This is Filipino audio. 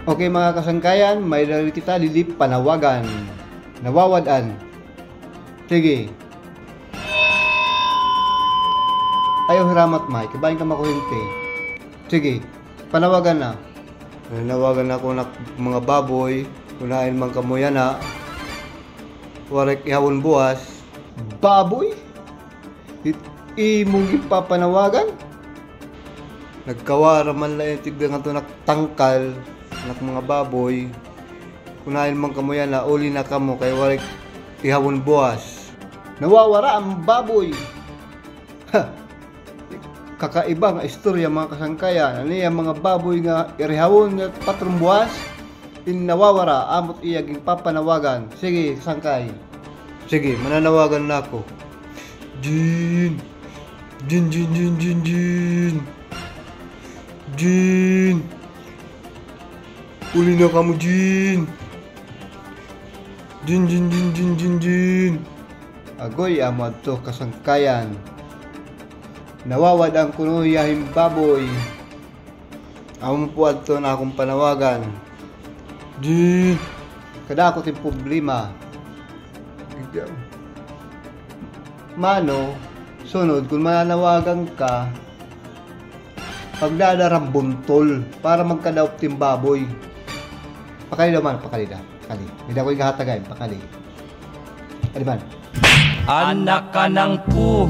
Okay mga kasangkayan, may dali kita lilip panawagan. Nawawadan. Sige. Ayaw hiramat may, kabahin ka makuhinte. Sige, panawagan na. Nanawagan ako na mga baboy, kunain man kamuya na. Warek ihawon buwas. Baboy? Imong ipapanawagan? Nagkawara man lang yung tigda nga ito tangkal ng mga baboy. Kunain man kamuya na, uli na kamo kay warek ihawon buwas. Nawawara ang baboy. Ha! Kakaiba nga istorya mga kasangkayan. Ano yung mga baboy nga irihawon at patrumbuas, nawawara, amot iyaging papanawagan. Sige, sangkay. Sige, mananawagan na ako. Jin! Jin, Jin, Jin, Jin, Jin! Jin! Uli na kamo, Jin! Jin, Jin, Jin, Jin, Jin, Jin! Agoy, amad to kasangkayan. Nawawad ang kunuyahing baboy. Amo po ato na akong panawagan. Di kadako ting problema. Mano, sunod kung mananawagan ka, pagdadarang buntol para magkadaop ting baboy. Pakali naman, pakali da. Pakali. Hindi ako ihahatagay, pakali. Ano man? Anak ka ng pu.